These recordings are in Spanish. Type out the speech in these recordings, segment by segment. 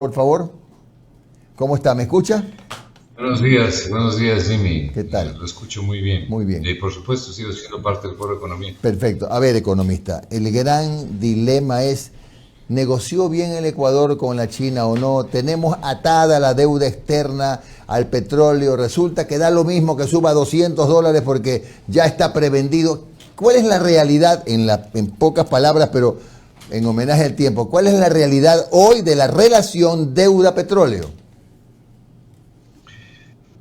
Por favor. ¿Cómo está? ¿Me escucha? Buenos días, Jimmy. ¿Qué tal? Lo escucho muy bien. Muy bien. Por supuesto, sigo siendo parte del Foro de Economía. Perfecto. A ver, economista, el gran dilema es, ¿negoció bien el Ecuador con la China o no? Tenemos atada la deuda externa al petróleo. Resulta que da lo mismo que suba $200 porque ya está prevendido. ¿Cuál es la realidad, en pocas palabras, pero en homenaje al tiempo, cuál es la realidad hoy de la relación deuda-petróleo?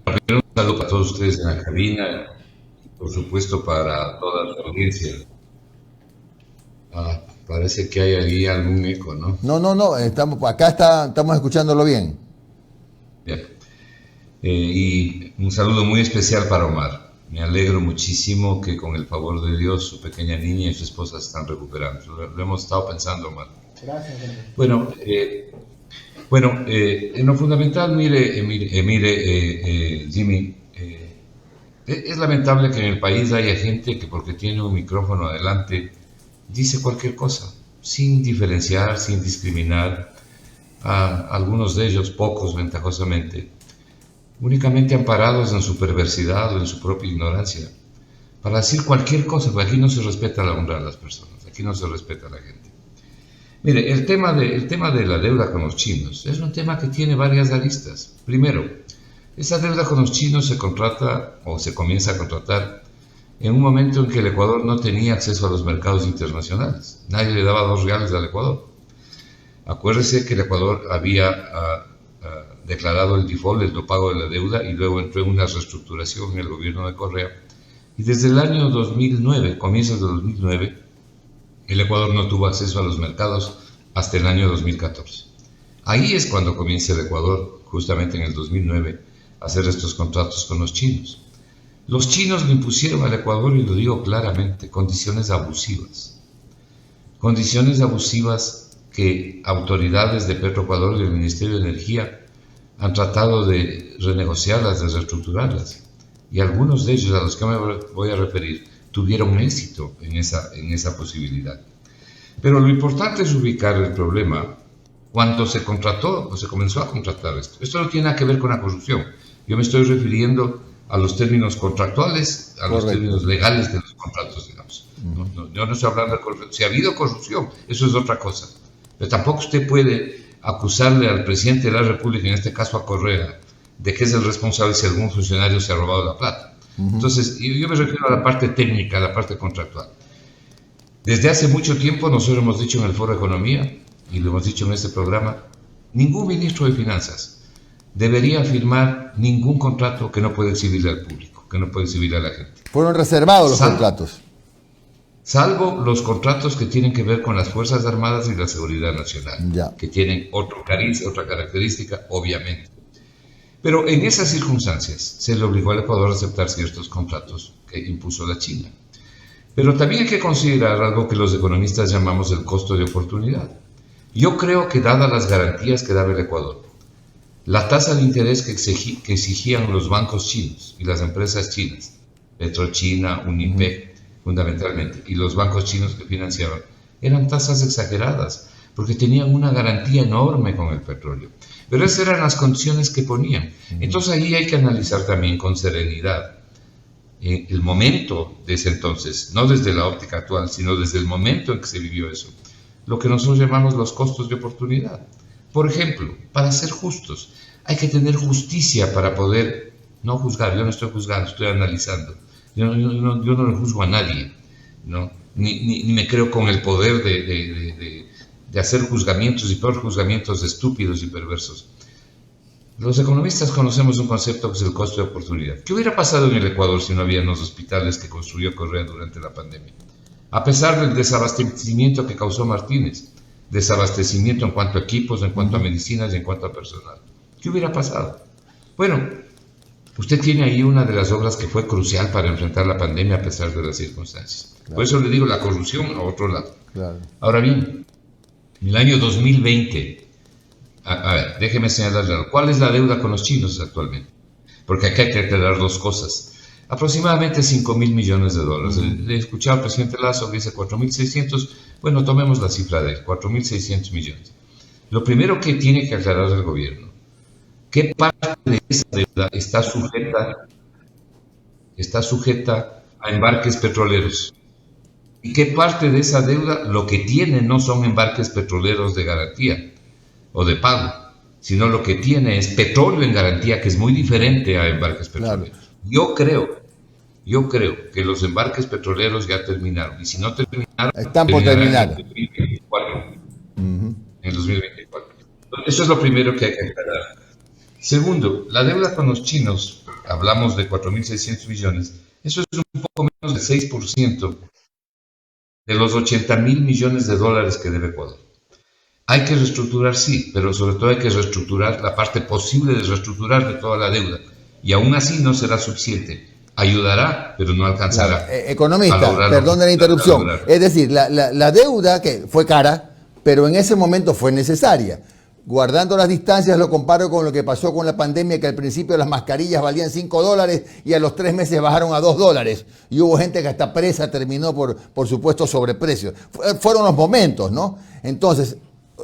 Primero, un saludo para todos ustedes en la cabina y, por supuesto, para toda la audiencia. Parece que hay ahí algún eco, ¿no? No, estamos escuchándolo bien. Bien. Y un saludo muy especial para Omar. Me alegro muchísimo que con el favor de Dios su pequeña niña y su esposa se están recuperando. Lo hemos estado pensando, Omar. Gracias. Bueno, en lo fundamental, Jimmy, es lamentable que en el país haya gente que porque tiene un micrófono adelante dice cualquier cosa, sin diferenciar, sin discriminar, a algunos de ellos, pocos ventajosamente, únicamente amparados en su perversidad o en su propia ignorancia, para decir cualquier cosa, porque aquí no se respeta la honra de las personas, aquí no se respeta a la gente. Mire, el tema de la deuda con los chinos es un tema que tiene varias aristas. Primero, esa deuda con los chinos se contrata o se comienza a contratar en un momento en que el Ecuador no tenía acceso a los mercados internacionales. Nadie le daba $2 al Ecuador. Acuérdese que el Ecuador había declarado el default, el no pago de la deuda, y luego entró en una reestructuración en el gobierno de Correa. Y desde el año 2009, comienzos de 2009, el Ecuador no tuvo acceso a los mercados hasta el año 2014. Ahí es cuando comienza el Ecuador, justamente en el 2009, a hacer estos contratos con los chinos. Los chinos le impusieron al Ecuador, y lo digo claramente, condiciones abusivas. Condiciones abusivas que autoridades de Petroecuador y del Ministerio de Energía han tratado de renegociarlas, de reestructurarlas. Y algunos de ellos, a los que me voy a referir, tuvieron éxito en esa posibilidad. Pero lo importante es ubicar el problema cuando se contrató o se comenzó a contratar esto. Esto no tiene nada que ver con la corrupción. Yo me estoy refiriendo a los términos contractuales, a los términos legales de los contratos, digamos. Yo no estoy hablando de corrupción. Si ha habido corrupción, eso es otra cosa. Pero tampoco usted puede acusarle al presidente de la República, en este caso a Correa, de que es el responsable si algún funcionario se ha robado la plata. Entonces, yo me refiero a la parte técnica, a la parte contractual. Desde hace mucho tiempo nosotros hemos dicho en el Foro de Economía, y lo hemos dicho en este programa, ningún ministro de Finanzas debería firmar ningún contrato que no puede exhibirle al público, que no puede exhibirle a la gente. Fueron reservados los contratos. Salvo los contratos que tienen que ver con las Fuerzas Armadas y la Seguridad Nacional, Ya. que tienen otro cariz, otra característica, obviamente. Pero en esas circunstancias se le obligó al Ecuador a aceptar ciertos contratos que impuso la China. Pero también hay que considerar algo que los economistas llamamos el costo de oportunidad. Yo creo que dadas las garantías que daba el Ecuador, la tasa de interés que exigían los bancos chinos y las empresas chinas, Petrochina, Unipec, fundamentalmente, y los bancos chinos que financiaban, eran tasas exageradas, porque tenían una garantía enorme con el petróleo. Pero esas eran las condiciones que ponían. Entonces ahí hay que analizar también con serenidad el momento de ese entonces, no desde la óptica actual, sino desde el momento en que se vivió eso, lo que nosotros llamamos los costos de oportunidad. Por ejemplo, para ser justos, hay que tener justicia para poder no juzgar. Yo no estoy juzgando, estoy analizando. Yo no le juzgo a nadie, ¿no? Ni me creo con el poder de hacer juzgamientos y peor juzgamientos estúpidos y perversos. Los economistas conocemos un concepto que es el costo de oportunidad. ¿Qué hubiera pasado en el Ecuador si no había los hospitales que construyó Correa durante la pandemia? A pesar del desabastecimiento que causó Martínez, desabastecimiento en cuanto a equipos, en cuanto a medicinas y en cuanto a personal. ¿Qué hubiera pasado? Bueno, usted tiene ahí una de las obras que fue crucial para enfrentar la pandemia a pesar de las circunstancias. Claro. Por eso le digo la corrupción a otro lado. Claro. Ahora bien, en el año 2020, a ver, déjeme señalarle algo. ¿Cuál es la deuda con los chinos actualmente? Porque aquí hay que aclarar dos cosas. Aproximadamente $5.000 millones. Le he escuchado al presidente Lasso que dice 4.600, bueno, tomemos la cifra de él, 4.600 millones. Lo primero que tiene que aclarar el gobierno, ¿qué parte de esa deuda está sujeta a embarques petroleros? ¿Y qué parte de esa deuda lo que tiene no son embarques petroleros de garantía o de pago, sino lo que tiene es petróleo en garantía, que es muy diferente a embarques petroleros? Claro. Yo creo que los embarques petroleros ya terminaron, y si no terminaron, Están por terminar. en 2024. En 2024. Eso es lo primero que hay que aclarar. Segundo, la deuda con los chinos, hablamos de 4.600 millones, eso es un poco menos del 6% de los 80.000 millones de dólares que debe Ecuador. Hay que reestructurar, sí, pero sobre todo hay que reestructurar la parte posible de reestructurar de toda la deuda. Y aún así no será suficiente. Ayudará, pero no alcanzará. Economista, perdón de la interrupción. Es decir, la deuda que fue cara, pero en ese momento fue necesaria. Guardando las distancias, lo comparo con lo que pasó con la pandemia, que al principio las mascarillas valían $5 y a los 3 meses bajaron a $2. Y hubo gente que hasta presa terminó por supuesto sobreprecio. Fueron los momentos, ¿no? Entonces,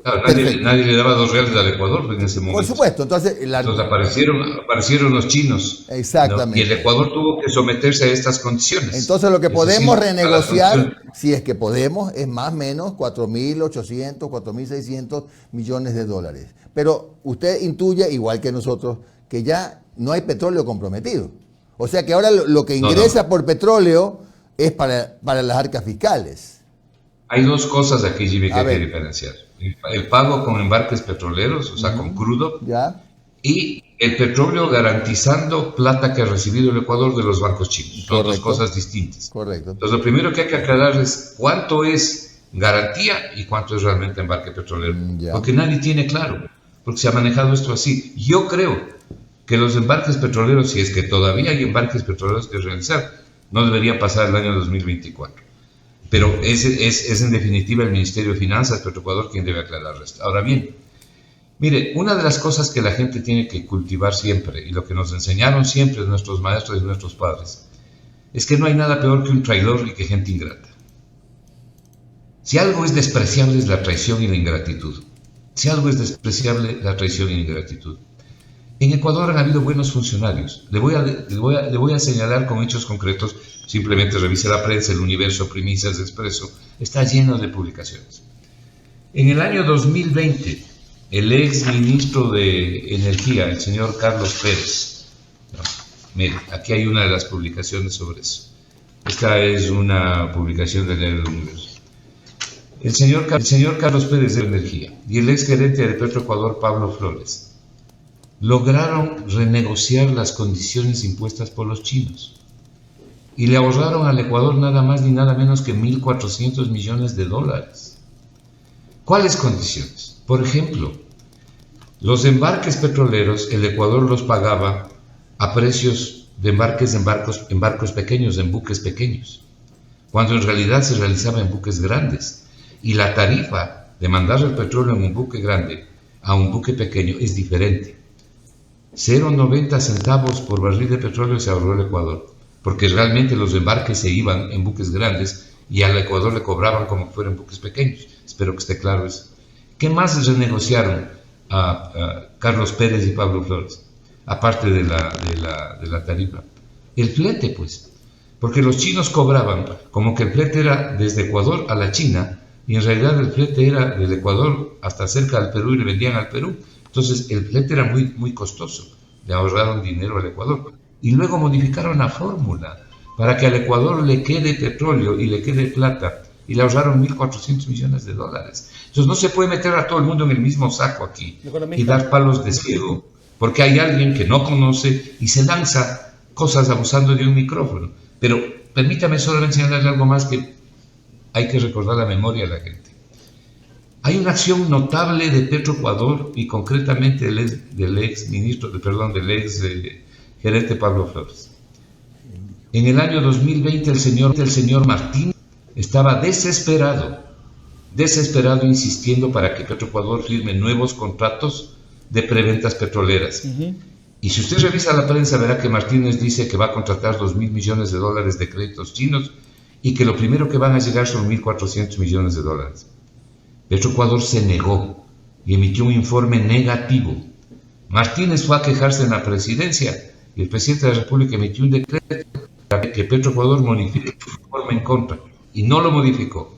claro, nadie le daba $2 al Ecuador en ese momento. por supuesto, entonces aparecieron los chinos. Exactamente. ¿No? Y el Ecuador tuvo que someterse a estas condiciones. Entonces lo que podemos renegociar, si es que podemos, es más o menos 4.800, 4.600 millones de dólares. Pero usted intuye, igual que nosotros, que ya no hay petróleo comprometido. O sea que ahora lo que ingresa por petróleo es para las arcas fiscales. Hay dos cosas aquí, Jimmy, que hay que diferenciar. El pago con embarques petroleros, o sea, con crudo, ¿ya? Y el petróleo garantizando plata que ha recibido el Ecuador de los bancos chinos. Son dos cosas distintas. Correcto. Entonces, lo primero que hay que aclarar es cuánto es garantía y cuánto es realmente embarque petrolero. Porque nadie tiene claro, porque se ha manejado esto así. Yo creo que los embarques petroleros, si es que todavía hay embarques petroleros que realizar, no deberían pasar el año 2024. Pero es en definitiva el Ministerio de Finanzas, Petroecuador, quien debe aclarar esto. Ahora bien, mire, una de las cosas que la gente tiene que cultivar siempre, y lo que nos enseñaron siempre nuestros maestros y nuestros padres, es que no hay nada peor que un traidor y que gente ingrata. Si algo es despreciable es la traición y la ingratitud. Si algo es despreciable, la traición y la ingratitud. En Ecuador han habido buenos funcionarios. Le voy a señalar con hechos concretos. Simplemente revise la prensa, El Universo, Primicias, Expreso. Está lleno de publicaciones. En el año 2020, el ex ministro de Energía, el señor Carlos Pérez, mire, aquí hay una de las publicaciones sobre eso. Esta es una publicación del diario El Universo. El señor Carlos Pérez de Energía y el ex gerente de Petroecuador, Pablo Flores, lograron renegociar las condiciones impuestas por los chinos y le ahorraron al Ecuador nada más ni nada menos que 1.400 millones de dólares. ¿Cuáles condiciones? Por ejemplo, los embarques petroleros, el Ecuador los pagaba a precios de embarques en barcos pequeños, en buques pequeños, cuando en realidad se realizaba en buques grandes. Y la tarifa de mandar el petróleo en un buque grande a un buque pequeño es diferente. 0,90 centavos por barril de petróleo se ahorró el Ecuador, porque realmente los embarques se iban en buques grandes y al Ecuador le cobraban como que fueran buques pequeños. Espero que esté claro eso. ¿Qué más renegociaron a Carlos Pérez y Pablo Flores, aparte de la tarifa? El flete, pues, porque los chinos cobraban como que el flete era desde Ecuador a la China, y en realidad el flete era del Ecuador hasta cerca del Perú y le vendían al Perú. Entonces el flete era muy, muy costoso, le ahorraron dinero al Ecuador. Y luego modificaron la fórmula para que al Ecuador le quede petróleo y le quede plata, y le ahorraron 1.400 millones de dólares. Entonces no se puede meter a todo el mundo en el mismo saco aquí y dar palos de ciego, porque hay alguien que no conoce y se lanza cosas abusando de un micrófono. Pero permítame solamente señalarle algo más que hay que recordar la memoria de la gente. Hay una acción notable de Petroecuador y concretamente del ex gerente Pablo Flores. En el año 2020 el señor Martín estaba desesperado insistiendo para que Petroecuador firme nuevos contratos de preventas petroleras. Y si usted revisa la prensa verá que Martínez dice que va a contratar 2.000 millones de dólares de créditos chinos y que lo primero que van a llegar son 1.400 millones de dólares. Petroecuador se negó y emitió un informe negativo. Martínez fue a quejarse en la presidencia y el presidente de la República emitió un decreto para que Petroecuador modifique su informe en contra y no lo modificó.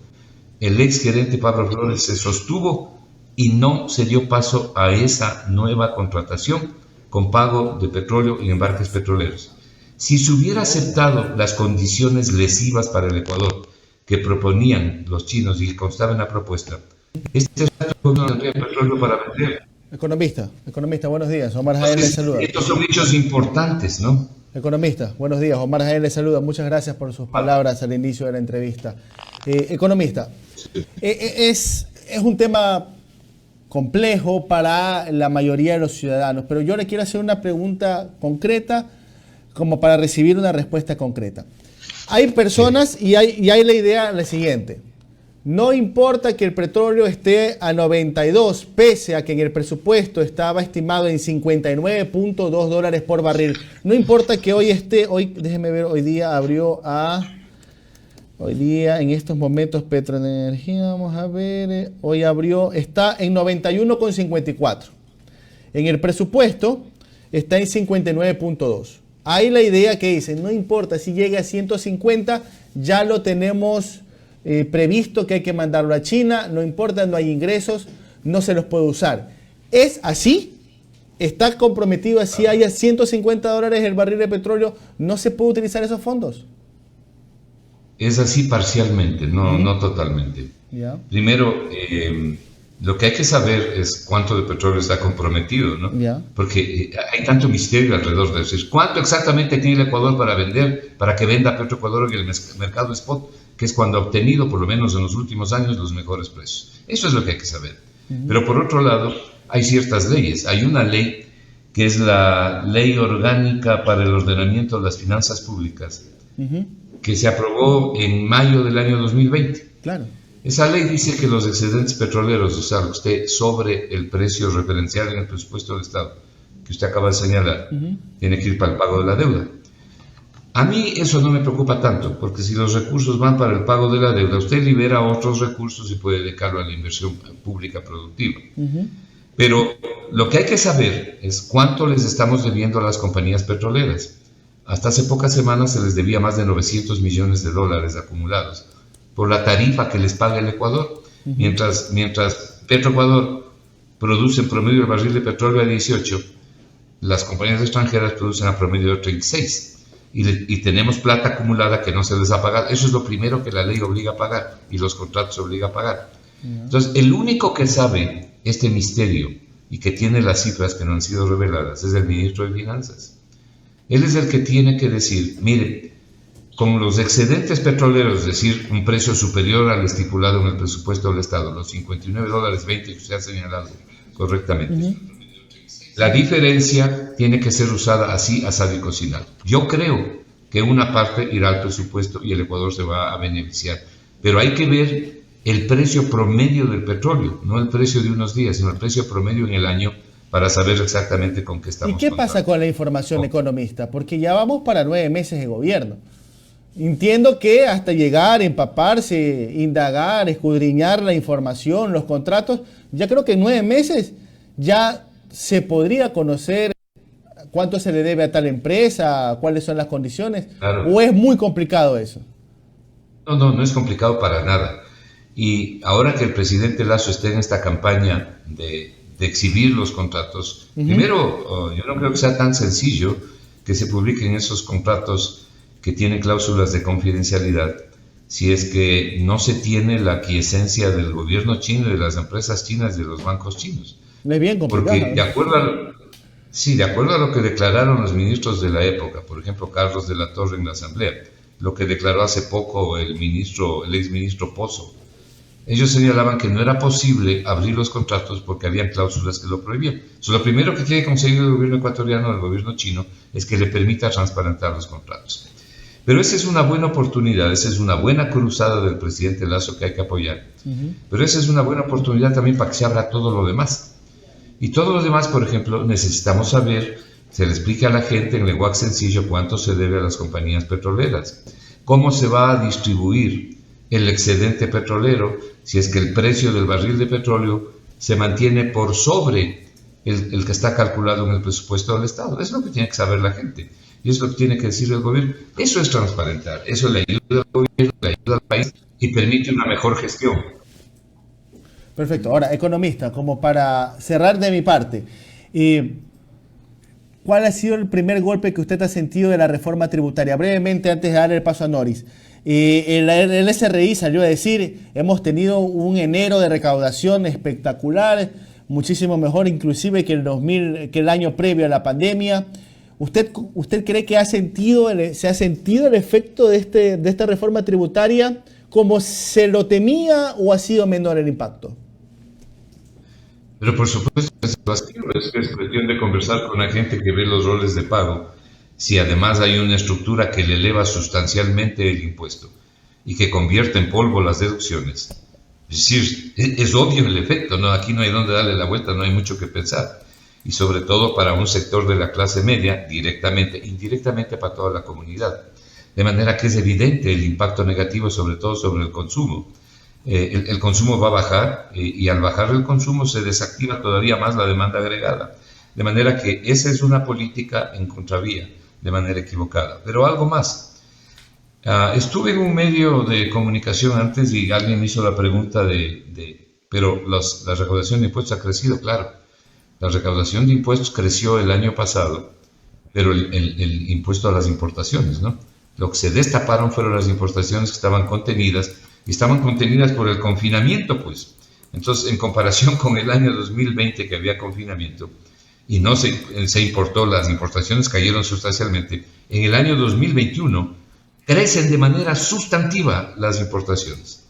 El ex gerente Pablo Flores se sostuvo y no se dio paso a esa nueva contratación con pago de petróleo y embarques petroleros. Si se hubiera aceptado las condiciones lesivas para el Ecuador que proponían los chinos y que constaba en la propuesta, este no tendría petróleo para vender. Economista, buenos días. Omar Jaén le saluda. Estos son hechos importantes, ¿no? Economista, buenos días. Omar Jaén le saluda. Muchas gracias por sus palabras al inicio de la entrevista. Economista, es un tema complejo para la mayoría de los ciudadanos, pero yo le quiero hacer una pregunta concreta como para recibir una respuesta concreta. Hay personas y hay la idea la siguiente. No importa que el petróleo esté a 92, pese a que en el presupuesto estaba estimado en $59.2 por barril. No importa que déjeme ver, hoy día en estos momentos Petroenergía, vamos a ver, está en 91.54. En el presupuesto está en 59.2. Hay la idea que dice, no importa si llega a 150, ya lo tenemos previsto que hay que mandarlo a China, no importa, no hay ingresos, no se los puede usar. ¿Es así? ¿Está comprometido así haya $150 el barril de petróleo? ¿No se puede utilizar esos fondos? Es así parcialmente, no totalmente. Yeah. Primero, lo que hay que saber es cuánto de petróleo está comprometido, ¿no? Yeah. Porque hay tanto misterio alrededor de eso. ¿Cuánto exactamente tiene el Ecuador para vender, para que venda Petroecuador en el mercado spot, que es cuando ha obtenido, por lo menos en los últimos años, los mejores precios? Eso es lo que hay que saber. Pero por otro lado, hay ciertas leyes. Hay una ley que es la Ley Orgánica para el Ordenamiento de las Finanzas Públicas, que se aprobó en mayo del año 2020. Claro. Esa ley dice que los excedentes petroleros, o sea, usted sobre el precio referencial en el presupuesto del Estado, que usted acaba de señalar, tiene que ir para el pago de la deuda. A mí eso no me preocupa tanto, porque si los recursos van para el pago de la deuda, usted libera otros recursos y puede dedicarlo a la inversión pública productiva. Pero lo que hay que saber es cuánto les estamos debiendo a las compañías petroleras. Hasta hace pocas semanas se les debía más de $900 millones acumulados por la tarifa que les paga el Ecuador. Mientras Petroecuador produce en promedio el barril de petróleo a 18, las compañías extranjeras producen a promedio de 36. Y tenemos plata acumulada que no se les ha pagado. Eso es lo primero que la ley obliga a pagar y los contratos obliga a pagar. Entonces, el único que sabe este misterio y que tiene las cifras que no han sido reveladas es el ministro de Finanzas. Él es el que tiene que decir, mire, con los excedentes petroleros, es decir, un precio superior al estipulado en el presupuesto del Estado, los $59.20 que usted ha señalado correctamente, la diferencia tiene que ser usada así, asado y cocinado. Yo creo que una parte irá al presupuesto y el Ecuador se va a beneficiar, pero hay que ver el precio promedio del petróleo, no el precio de unos días, sino el precio promedio en el año, para saber exactamente con qué estamos. ¿Y qué pasa con la información, economista? Porque ya vamos para 9 meses de gobierno. Entiendo que hasta llegar, empaparse, indagar, escudriñar la información, los contratos, ya creo que en 9 meses ya se podría conocer cuánto se le debe a tal empresa, cuáles son las condiciones, claro. ¿O es muy complicado eso? No es complicado para nada. Y ahora que el presidente Lasso esté en esta campaña de exhibir los contratos, primero, yo no creo que sea tan sencillo que se publiquen esos contratos que tienen cláusulas de confidencialidad, si es que no se tiene la aquiescencia del gobierno chino, de las empresas chinas, de los bancos chinos. Es bien complicado. Porque de acuerdo a lo que declararon los ministros de la época, por ejemplo, Carlos de la Torre en la Asamblea, lo que declaró hace poco el exministro Pozo, ellos señalaban que no era posible abrir los contratos porque habían cláusulas que lo prohibían. Entonces, lo primero que tiene que conseguir el gobierno ecuatoriano, el gobierno chino, es que le permita transparentar los contratos. Pero esa es una buena oportunidad, esa es una buena cruzada del presidente Lasso que hay que apoyar. Pero esa es una buena oportunidad también para que se abra todo lo demás. Y todo lo demás, por ejemplo, necesitamos saber, se le explique a la gente en lenguaje sencillo cuánto se debe a las compañías petroleras, cómo se va a distribuir el excedente petrolero, si es que el precio del barril de petróleo se mantiene por sobre el que está calculado en el presupuesto del Estado. Es lo que tiene que saber la gente y es lo que tiene que decir el gobierno. Eso es transparentar, eso le ayuda al gobierno, le ayuda al país y permite una mejor gestión. Perfecto. Ahora, economista, como para cerrar de mi parte, ¿cuál ha sido el primer golpe que usted ha sentido de la reforma tributaria? Brevemente, antes de dar el paso a Noris. El SRI salió a decir, hemos tenido un enero de recaudación espectacular, muchísimo mejor inclusive que el año previo a la pandemia. ¿Usted cree que se ha sentido el efecto de esta reforma tributaria como se lo temía o ha sido menor el impacto? Pero por supuesto es cuestión de conversar con la gente que ve los roles de pago, si además hay una estructura que le eleva sustancialmente el impuesto y que convierte en polvo las deducciones. Es decir, es obvio el efecto, ¿no? Aquí no hay dónde darle la vuelta, no hay mucho que pensar. Y sobre todo para un sector de la clase media, directamente, indirectamente para toda la comunidad. De manera que es evidente el impacto negativo, sobre todo sobre el consumo. El consumo va a bajar y al bajar el consumo se desactiva todavía más la demanda agregada. De manera que esa es una política en contravía, de manera equivocada. Pero algo más. Estuve en un medio de comunicación antes y alguien me hizo la pregunta pero la recaudación de impuestos ha crecido, claro. La recaudación de impuestos creció el año pasado, pero el impuesto a las importaciones, ¿no? Lo que se destaparon fueron las importaciones que estaban contenidas, y estaban contenidas por el confinamiento, pues. Entonces, en comparación con el año 2020 que había confinamiento, y no se importó, las importaciones cayeron sustancialmente, en el año 2021 crecen de manera sustantiva las importaciones.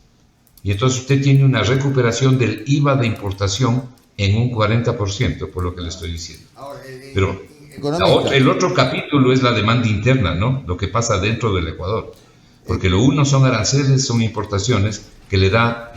Y entonces usted tiene una recuperación del IVA de importación en un 40%, por lo que le estoy diciendo. Pero el otro capítulo es la demanda interna, ¿no? Lo que pasa dentro del Ecuador. Porque lo uno son aranceles, son importaciones que le da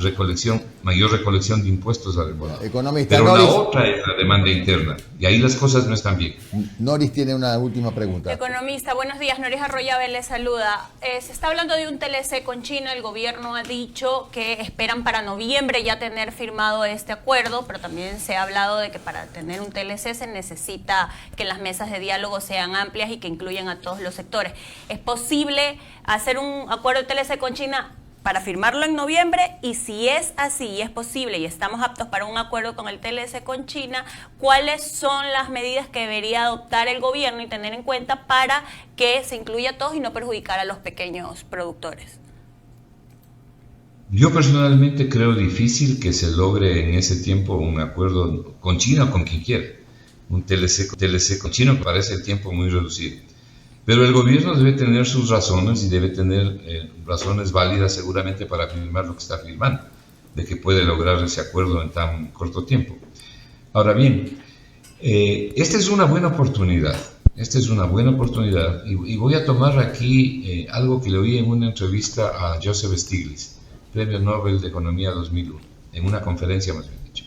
mayor recolección de impuestos al Ecuador. Pero Noris, la otra es la demanda interna, y ahí las cosas no están bien. Noris tiene una última pregunta. Economista, buenos días. Noris Arroyave le saluda. Se está hablando de un TLC con China. El gobierno ha dicho que esperan para noviembre ya tener firmado este acuerdo, pero también se ha hablado de que para tener un TLC se necesita que las mesas de diálogo sean amplias y que incluyan a todos los sectores. ¿Es posible hacer un acuerdo de TLC con China para firmarlo en noviembre? Y si es así y es posible y estamos aptos para un acuerdo con el TLC con China, ¿cuáles son las medidas que debería adoptar el gobierno y tener en cuenta para que se incluya a todos y no perjudicar a los pequeños productores? Yo personalmente creo difícil que se logre en ese tiempo un acuerdo con China o con quien quiera. Un TLC con China me parece el tiempo muy reducido. Pero el gobierno debe tener sus razones y debe tener razones válidas seguramente para firmar lo que está firmando, de que puede lograr ese acuerdo en tan corto tiempo. Ahora bien, esta es una buena oportunidad, y voy a tomar aquí algo que le oí en una entrevista a Joseph Stiglitz, Premio Nobel de Economía 2001, en una conferencia más bien dicho.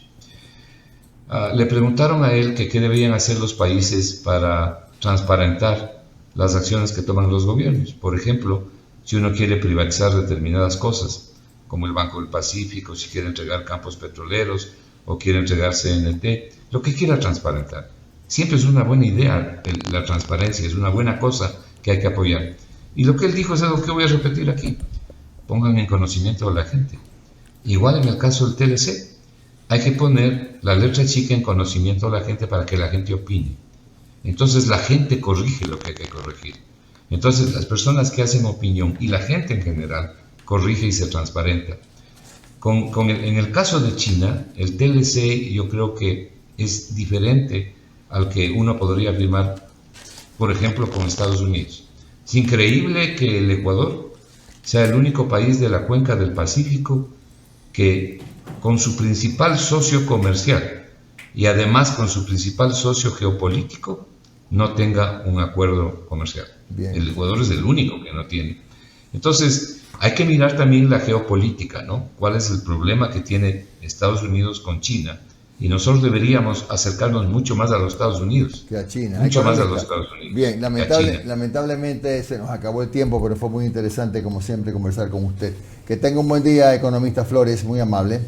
Le preguntaron a él que qué deberían hacer los países para transparentar las acciones que toman los gobiernos. Por ejemplo, si uno quiere privatizar determinadas cosas, como el Banco del Pacífico, si quiere entregar campos petroleros o quiere entregar CNT, lo que quiera transparentar. Siempre es una buena idea la transparencia, es una buena cosa que hay que apoyar. Y lo que él dijo es algo que voy a repetir aquí. Pongan en conocimiento a la gente. Igual en el caso del TLC, hay que poner la letra chica en conocimiento a la gente para que la gente opine. Entonces la gente corrige lo que hay que corregir. Entonces las personas que hacen opinión y la gente en general corrige y se transparenta. En el caso de China, el TLC yo creo que es diferente al que uno podría firmar, por ejemplo, con Estados Unidos. Es increíble que el Ecuador sea el único país de la cuenca del Pacífico que con su principal socio comercial y además con su principal socio geopolítico no tenga un acuerdo comercial. Bien. El Ecuador es el único que no tiene. Entonces, hay que mirar también la geopolítica, ¿no? ¿Cuál es el problema que tiene Estados Unidos con China? Y nosotros deberíamos acercarnos mucho más a los Estados Unidos. Que a China. Mucho más a los Estados Unidos. Bien, lamentablemente se nos acabó el tiempo, pero fue muy interesante, como siempre, conversar con usted. Que tenga un buen día, economista Flores, muy amable.